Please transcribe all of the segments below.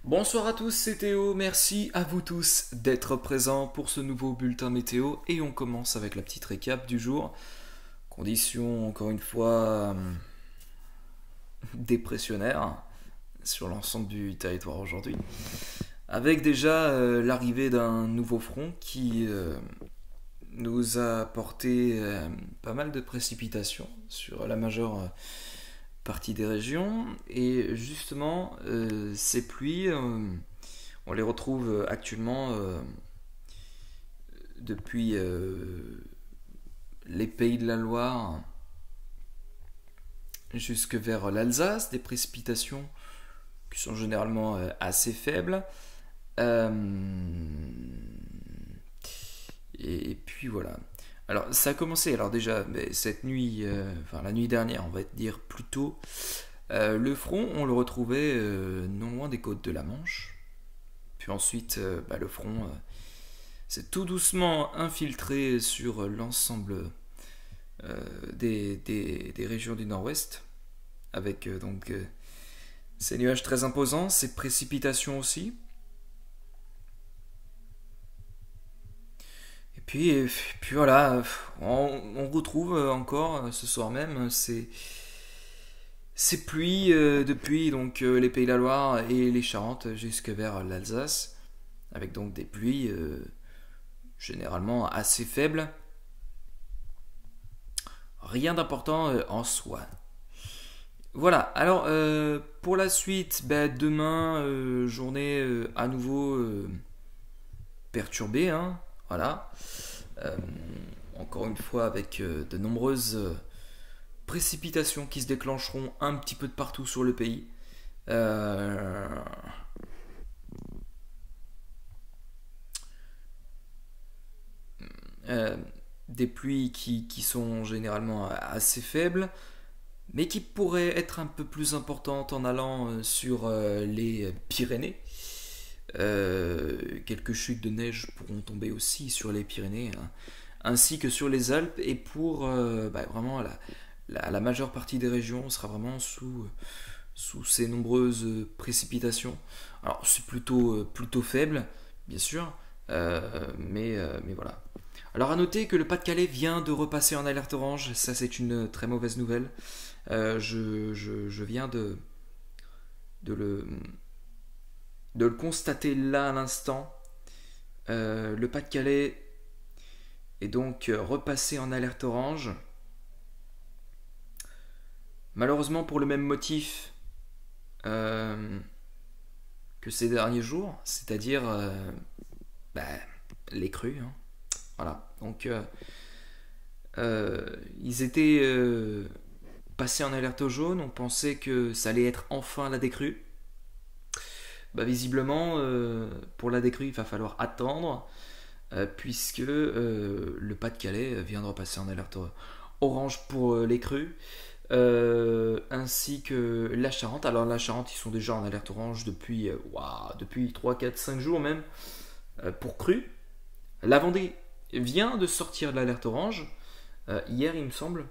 Bonsoir à tous, c'est Théo, merci à vous tous d'être présents pour ce nouveau bulletin météo et on commence avec la petite récap du jour. Conditions encore une fois dépressionnaires sur l'ensemble du territoire aujourd'hui. Avec déjà l'arrivée d'un nouveau front qui nous a apporté pas mal de précipitations sur la majeure partie des régions et justement ces pluies on les retrouve actuellement depuis les pays de la Loire jusque vers l'Alsace, des précipitations qui sont généralement assez faibles. Euh, et puis voilà. Alors ça a commencé, alors déjà cette nuit, enfin la nuit dernière on va dire plus tôt, le front on le retrouvait non loin des côtes de la Manche. Puis ensuite le front s'est tout doucement infiltré sur l'ensemble des régions du nord-ouest, avec ces nuages très imposants, ces précipitations aussi. Et puis voilà, on retrouve encore ce soir même ces pluies depuis les Pays de la Loire et les Charentes jusque vers l'Alsace, avec donc des pluies généralement assez faibles. Rien d'important en soi. Voilà, alors pour la suite, demain, journée à nouveau perturbée, hein, voilà. Euh, Encore une fois avec de nombreuses précipitations qui se déclencheront un petit peu de partout sur le pays. Euh, euh, des pluies qui sont généralement assez faibles, mais qui pourraient être un peu plus importantes en allant sur les Pyrénées. Quelques chutes de neige pourront tomber aussi sur les Pyrénées, hein, ainsi que sur les Alpes, et pour vraiment la majeure partie des régions, on sera vraiment sous ces nombreuses précipitations. Alors c'est plutôt faible, bien sûr, mais voilà. Alors à noter que le Pas-de-Calais vient de repasser en alerte orange, ça c'est une très mauvaise nouvelle. Je viens de le, de le constater là à l'instant. Le Pas-de-Calais est donc repassé en alerte orange. Malheureusement pour le même motif euh, que ces derniers jours, c'est-à-dire bah, les crues, hein. Voilà. Donc ils étaient passés en alerte jaune, on pensait que ça allait être enfin la décrue. Visiblement, pour la décrue, il va falloir attendre, puisque le Pas-de-Calais vient de repasser en alerte orange pour les crues, ainsi que la Charente. Alors la Charente, ils sont déjà en alerte orange depuis 3, 4, 5 jours même, pour crues. La Vendée vient de sortir de l'alerte orange, hier il me semble.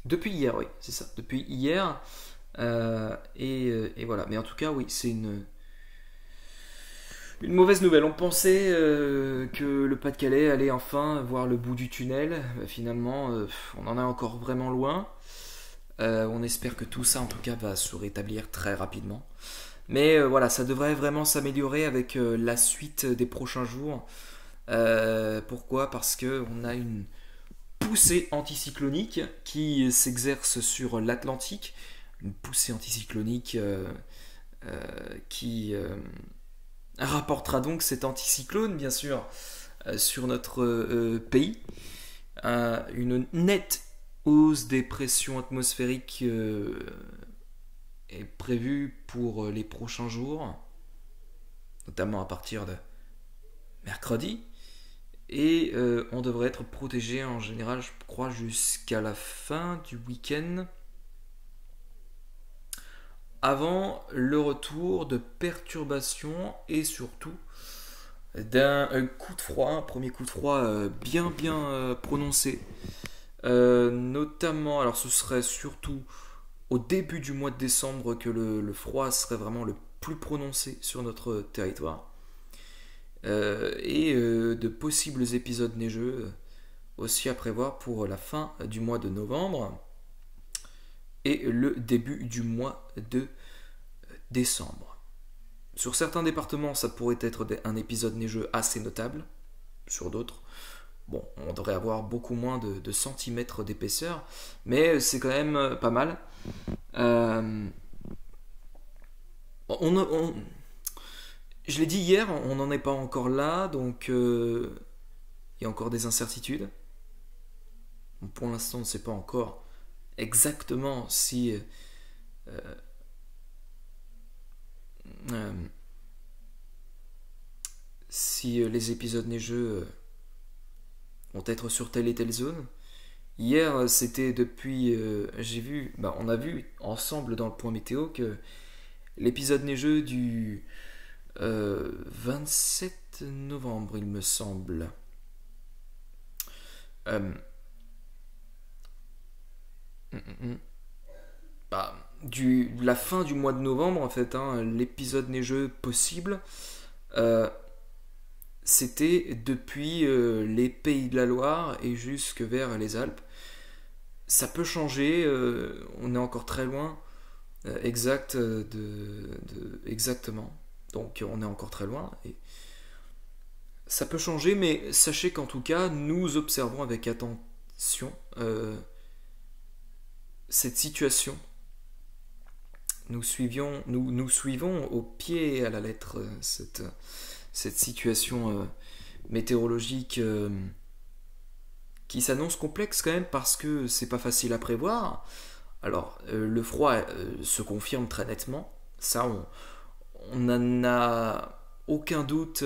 Depuis hier, oui, c'est ça, depuis hier. Et voilà. Mais en tout cas, oui, c'est une mauvaise nouvelle. On pensait que le Pas-de-Calais allait enfin voir le bout du tunnel. Finalement, on en est encore vraiment loin. On espère que tout ça, en tout cas, va se rétablir très rapidement. Mais voilà, ça devrait vraiment s'améliorer avec la suite des prochains jours. Pourquoi? Parce qu'on a une poussée anticyclonique qui s'exerce sur l'Atlantique. Une poussée anticyclonique qui rapportera donc cet anticyclone, bien sûr, sur notre pays. Une nette hausse des pressions atmosphériques est prévue pour les prochains jours, notamment à partir de mercredi. Et on devrait être protégé en général, je crois, jusqu'à la fin du week-end, avant le retour de perturbations et surtout d'un coup de froid, un premier coup de froid bien prononcé. Notamment, alors ce serait surtout au début du mois de décembre que le froid serait vraiment le plus prononcé sur notre territoire. Et de possibles épisodes neigeux aussi à prévoir pour la fin du mois de novembre et le début du mois de décembre. Sur certains départements, ça pourrait être un épisode neigeux assez notable. Sur d'autres, bon, on devrait avoir beaucoup moins de centimètres d'épaisseur, mais c'est quand même pas mal. Je l'ai dit hier, on n'en est pas encore là, donc il y a encore des incertitudes. Pour l'instant, on ne sait pas encore exactement si les épisodes neigeux vont être sur telle et telle zone. Hier, c'était depuis. On a vu ensemble dans le point météo que l'épisode neigeux du 27 novembre, il me semble. La fin du mois de novembre, en fait, l'épisode neigeux possible, c'était depuis les Pays de la Loire et jusque vers les Alpes. Ça peut changer, on est encore très loin exactement. Donc on est encore très loin et ça peut changer, mais sachez qu'en tout cas, nous observons avec attention cette situation. Nous suivons au pied et à la lettre cette situation météorologique qui s'annonce complexe quand même parce que c'est pas facile à prévoir. Alors, le froid se confirme très nettement. Ça, on n'en a aucun doute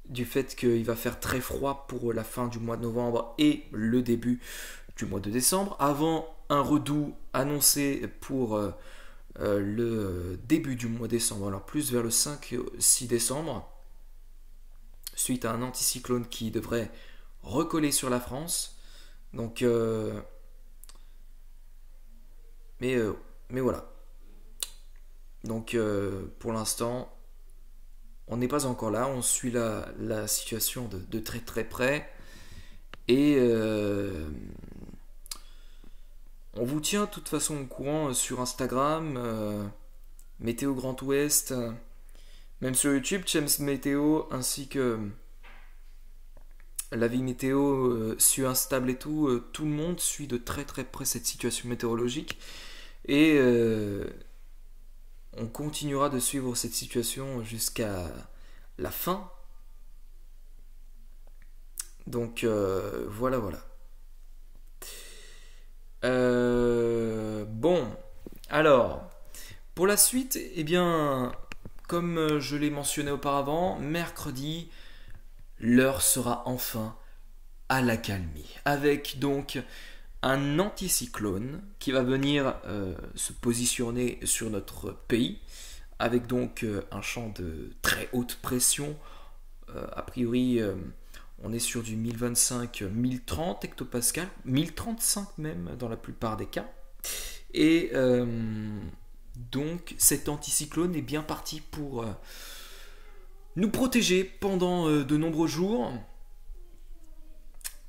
du fait qu'il va faire très froid pour la fin du mois de novembre et le début du mois de décembre, avant un redout annoncé pour le début du mois de décembre, alors plus vers le 5-6 décembre, suite à un anticyclone qui devrait recoller sur la France. Donc, mais voilà. Donc, pour l'instant, on n'est pas encore là. On suit la situation de très très près. Et on vous tient de toute façon au courant sur Instagram, Météo Grand Ouest, même sur YouTube, James Météo, ainsi que la vie météo sur Instable et tout. Tout le monde suit de très très près cette situation météorologique. Et on continuera de suivre cette situation jusqu'à la fin. Donc voilà. Bon, alors, pour la suite, eh bien, comme je l'ai mentionné auparavant, mercredi, l'heure sera enfin à l'accalmie. Avec donc un anticyclone qui va venir se positionner sur notre pays, avec donc un champ de très haute pression. A priori, on est sur du 1025-1030 hectopascal, 1035 même dans la plupart des cas. Et donc cet anticyclone est bien parti pour nous protéger pendant de nombreux jours.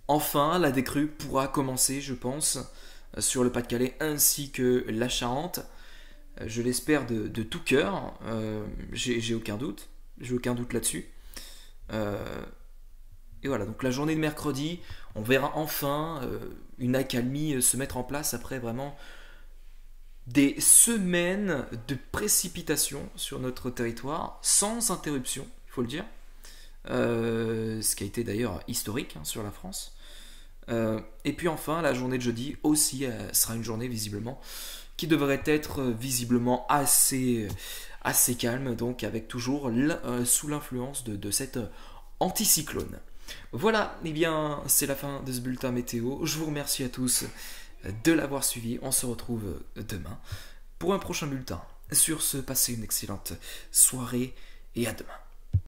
Enfin, la décrue pourra commencer, je pense, sur le Pas-de-Calais ainsi que la Charente. Je l'espère de tout cœur. J'ai aucun doute. J'ai aucun doute là-dessus. Et voilà, donc la journée de mercredi, on verra enfin une accalmie se mettre en place après vraiment des semaines de précipitations sur notre territoire, sans interruption, il faut le dire. Ce qui a été d'ailleurs historique sur la France. Et puis enfin, la journée de jeudi aussi sera une journée visiblement qui devrait être visiblement assez calme, donc avec toujours sous l'influence de cet anticyclone. Voilà, et bien c'est la fin de ce bulletin météo. Je vous remercie à tous de l'avoir suivi. On se retrouve demain pour un prochain bulletin. Sur ce, passez une excellente soirée et à demain.